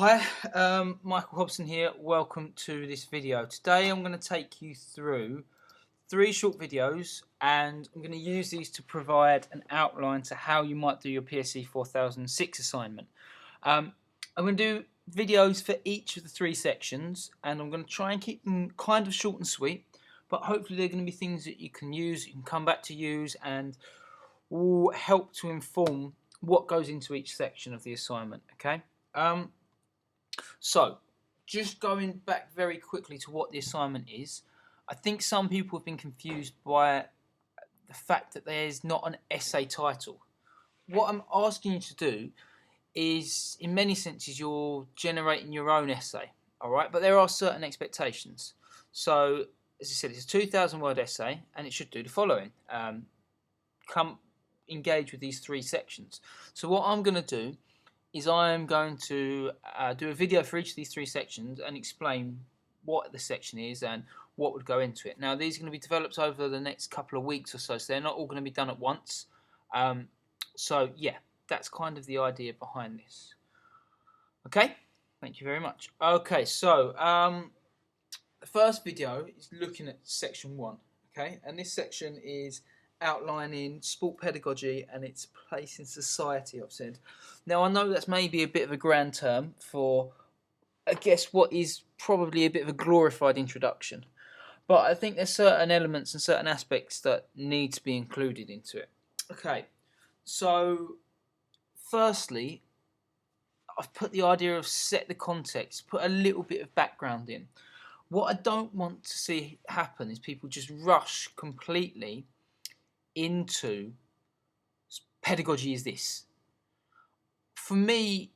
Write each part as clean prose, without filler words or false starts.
Hi, Michael Hobson here. Welcome to this video. Today I'm going to take you through 3 short videos and I'm going to use these to provide an outline to how you might do your PSE 4006 assignment. I'm going to do videos for each of the 3 sections and I'm going to try and keep them kind of short and sweet, but hopefully they're going to be things that you can use, you can come back to use, and will help to inform what goes into each section of the assignment. Okay. So, just going back very quickly to what the assignment is, I think some people have been confused by the fact that there's not an essay title. What I'm asking you to do is, in many senses, you're generating your own essay, all right? But there are certain expectations. So, as I said, it's a 2,000-word essay, and it should do the following. Come engage with these 3 sections. So what I'm going to do is I'm going to do a video for each of these 3 sections and explain what the section is and what would go into it. Now, these are going to be developed over the next couple of weeks or so they're not all going to be done at once. So, yeah, that's kind of the idea behind this. Okay, thank you very much. Okay, so the first video is looking at section 1, okay, and this section is outlining sport pedagogy and its place in society, I've said. Now, I know that's maybe a bit of a grand term for, I guess, what is probably a bit of a glorified introduction, but I think there's certain elements and certain aspects that need to be included into it. Okay, so firstly, I've put the idea of set the context, put a little bit of background in. What I don't want to see happen is people just rush completely into pedagogy is this. For me,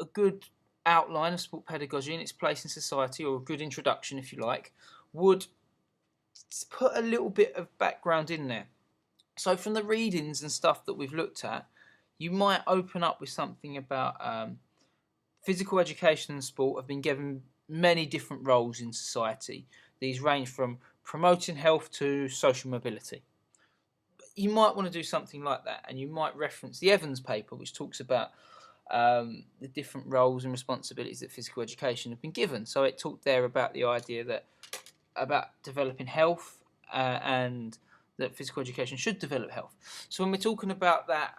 a good outline of sport pedagogy and its place in society, or a good introduction if you like, would put a little bit of background in there. So from the readings and stuff that we've looked at, you might open up with something about physical education and sport have been given many different roles in society. These range from promoting health to social mobility. You might want to do something like that, and you might reference the Evans paper, which talks about the different roles and responsibilities that physical education have been given. So it talked there about the idea that about developing health and that physical education should develop health. So when we're talking about that,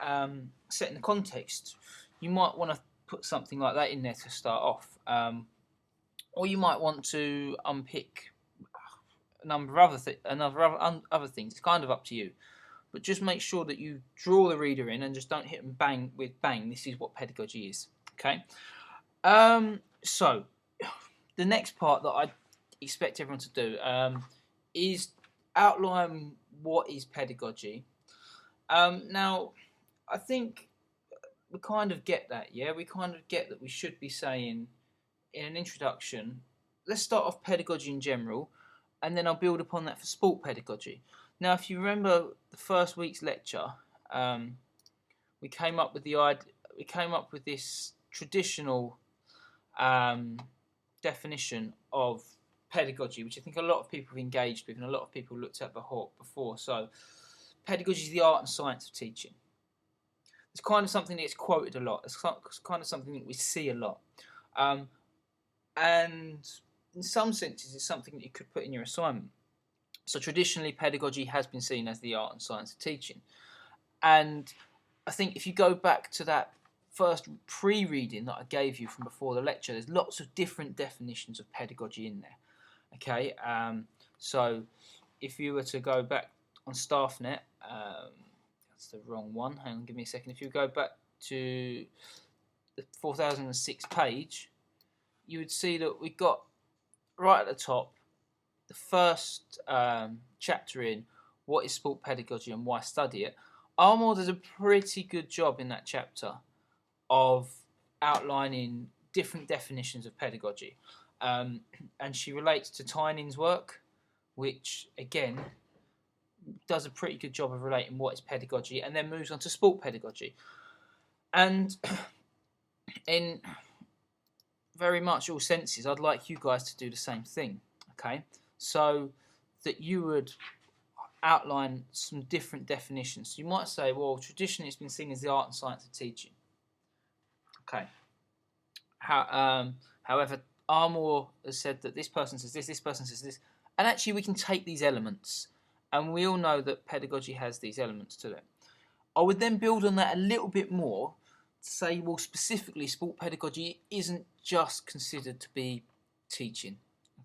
setting the context, you might want to put something like that in there to start off, or you might want to unpick a number of other things. It's kind of up to you. But just make sure that you draw the reader in and just don't hit them bang with bang. This is what pedagogy is. Okay. So the next part that I expect everyone to do is outline what is pedagogy. Now, I think we kind of get that. Yeah, we kind of get that we should be saying in an introduction, let's start off pedagogy in general, and then I'll build upon that for sport pedagogy. Now, if you remember the first week's lecture, we came up with this traditional definition of pedagogy, which I think a lot of people have engaged with and a lot of people looked at before. So, pedagogy is the art and science of teaching. It's kind of something that gets quoted a lot. It's kind of something that we see a lot, and in some senses, it's something that you could put in your assignment. So traditionally, pedagogy has been seen as the art and science of teaching. And I think if you go back to that first pre-reading that I gave you from before the lecture, there's lots of different definitions of pedagogy in there. Okay, so if you were to go back on StaffNet, that's the wrong one, hang on, give me a second. If you go back to the 4006 page, you would see that we got right at the top, the first chapter in what is sport pedagogy and why study it. Armour does a pretty good job in that chapter of outlining different definitions of pedagogy, and she relates to Tyning's work, which again does a pretty good job of relating what is pedagogy, and then moves on to sport pedagogy. And in very much all senses, I'd like you guys to do the same thing. Okay. So that you would outline some different definitions. So you might say, well, traditionally it's been seen as the art and science of teaching. Okay. However, Armour has said that this person says this person says this, and actually we can take these elements, and we all know that pedagogy has these elements to it. I would then build on that a little bit more to say, well, specifically, sport pedagogy isn't just considered to be teaching.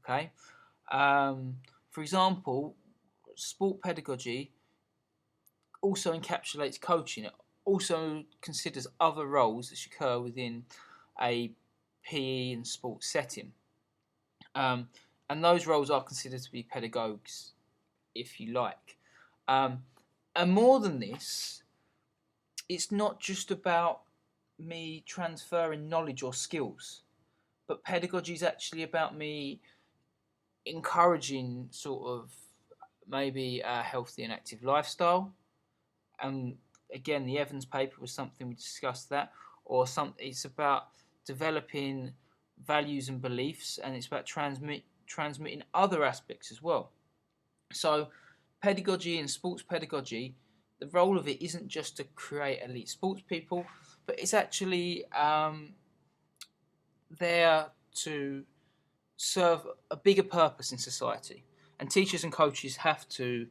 Okay, for example, sport pedagogy also encapsulates coaching. It also considers other roles that occur within a PE and sports setting. And those roles are considered to be pedagogues, if you like. And more than this, it's not just about me transferring knowledge or skills, but pedagogy is actually about me encouraging sort of maybe a healthy and active lifestyle. And again, the Evans paper was something we discussed that, or it's about developing values and beliefs, and it's about transmitting other aspects as well. So pedagogy and sports pedagogy, the role of it isn't just to create elite sports people, but it's actually there to serve a bigger purpose in society. And teachers and coaches have to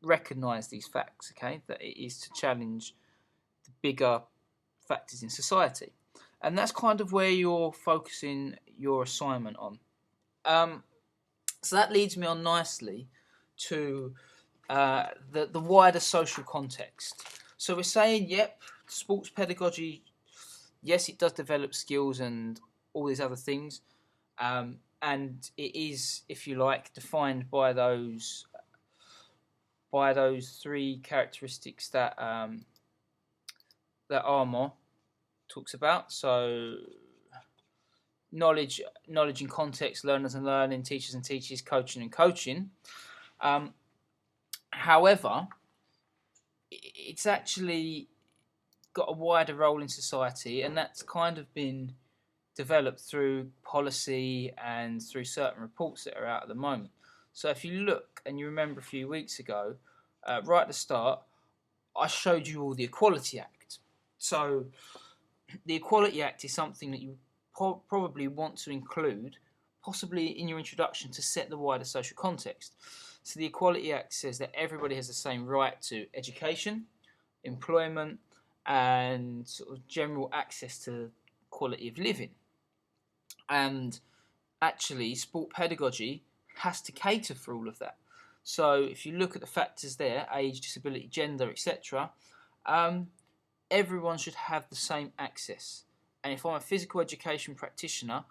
recognise these facts, okay, that it is to challenge the bigger factors in society. And that's kind of where you're focusing your assignment on. So that leads me on nicely to the wider social context. So we're saying, yep, sports pedagogy, yes, it does develop skills and all these other things, and it is, if you like, defined by those three characteristics that that Armour talks about. So knowledge and context, learners and learning, teachers and teachers, coaching and coaching. However, it's actually got a wider role in society, and that's kind of been developed through policy and through certain reports that are out at the moment. So if you look, and you remember a few weeks ago, right at the start, I showed you all the Equality Act. So the Equality Act is something that you probably want to include, possibly in your introduction, to set the wider social context. So the Equality Act says that everybody has the same right to education, employment, and sort of general access to quality of living. And actually, sport pedagogy has to cater for all of that. So if you look at the factors there, age, disability, gender, etc., everyone should have the same access. And if I'm a physical education practitioner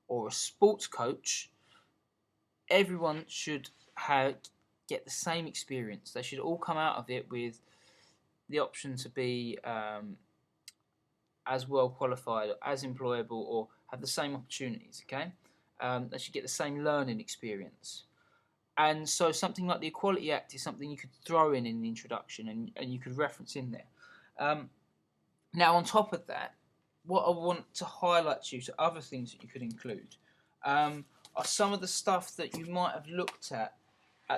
or a sports coach, everyone should get the same experience. They should all come out of it with the option to be as well qualified, as employable, or have the same opportunities. Okay, they should get the same learning experience. And so something like the Equality Act is something you could throw in the introduction, and you could reference in there. Now, on top of that, what I want to highlight to you, to other things that you could include, are some of the stuff that you might have looked at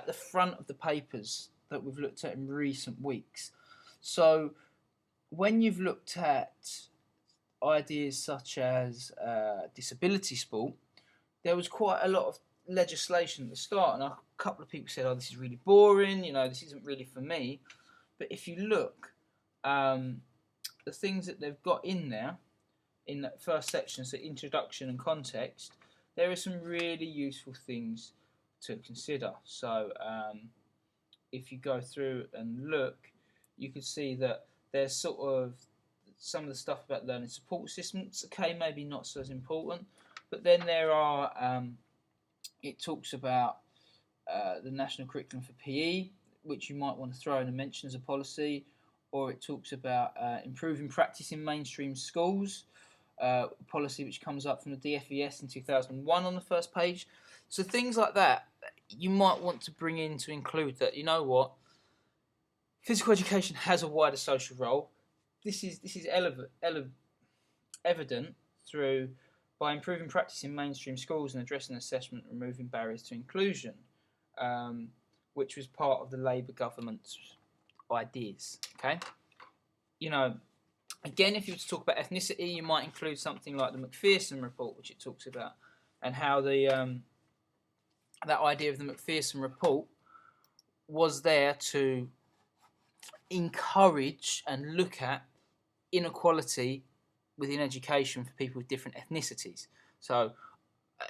the front of the papers that we've looked at in recent weeks. So when you've looked at ideas such as disability sport, there was quite a lot of legislation at the start, and a couple of people said, oh, this is really boring, this isn't really for me. But if you look, the things that they've got in there, in that first section, so introduction and context, there are some really useful things to consider. So if you go through and look, you can see that there's sort of some of the stuff about learning support systems, okay, maybe not so as important, but then there are, it talks about the national curriculum for PE, which you might want to throw in and mention as a policy, or it talks about improving practice in mainstream schools, policy which comes up from the DFES in 2001 on the first page. So things like that you might want to bring in to include that, physical education has a wider social role. This is evident through by improving practice in mainstream schools and addressing assessment and removing barriers to inclusion, which was part of the Labour government's ideas. Okay, Again, if you were to talk about ethnicity, you might include something like the Macpherson report, which it talks about, and how the that idea of the Macpherson report was there to encourage and look at inequality within education for people with different ethnicities. So,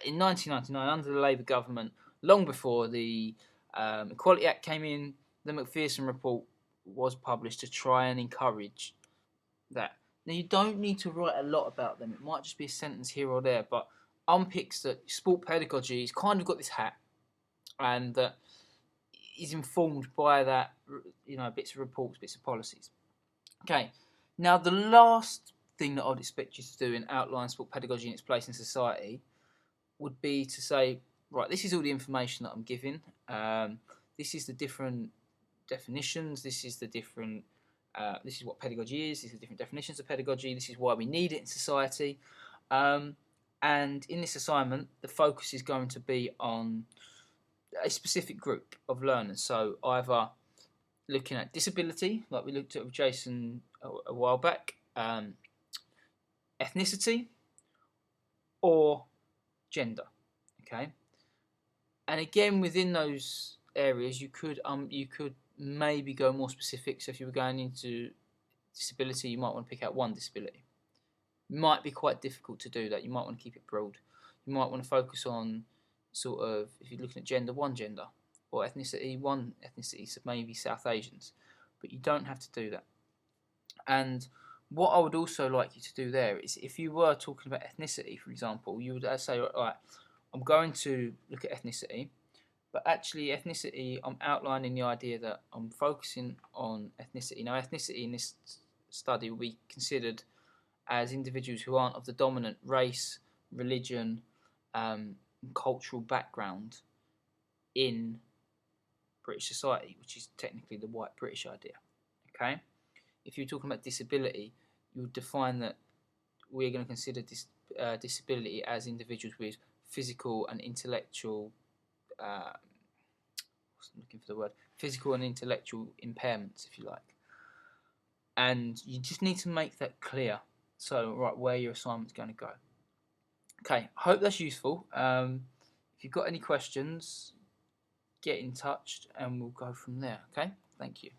in 1999, under the Labour government, long before the Equality Act came in, the Macpherson report was published to try and encourage that. Now, you don't need to write a lot about them. It might just be a sentence here or there, but unpicks that sport pedagogy has kind of got this hat, and that is informed by that, bits of reports, bits of policies. Okay, now the last thing that I'd expect you to do in outline sport pedagogy and its place in society would be to say, right, this is all the information that I'm giving. This is the different definitions. This is the different. This is what pedagogy is. These are the different definitions of pedagogy. This is why we need it in society. And in this assignment, the focus is going to be on a specific group of learners. So either looking at disability, like we looked at with Jason a while back, ethnicity, or gender. Okay, and again within those areas, you could maybe go more specific. So if you were going into disability, you might want to pick out one disability. It might be quite difficult to do that. You might want to keep it broad. You might want to focus on sort of, if you're looking at gender, one gender, or ethnicity, one ethnicity, so maybe South Asians. But you don't have to do that. And what I would also like you to do there is, if you were talking about ethnicity, for example, you would say, all right, I'm going to look at ethnicity, but actually ethnicity, I'm outlining the idea that I'm focusing on ethnicity. Now, ethnicity in this study will be considered as individuals who aren't of the dominant race, religion, cultural background in British society, which is technically the white British idea. Okay? If you're talking about disability, you would define that we're going to consider disability as individuals with physical and intellectual physical and intellectual impairments, if you like. And you just need to make that clear, so right where your assignment's going to go. Okay, I hope that's useful. If you've got any questions, get in touch and we'll go from there. Okay, thank you.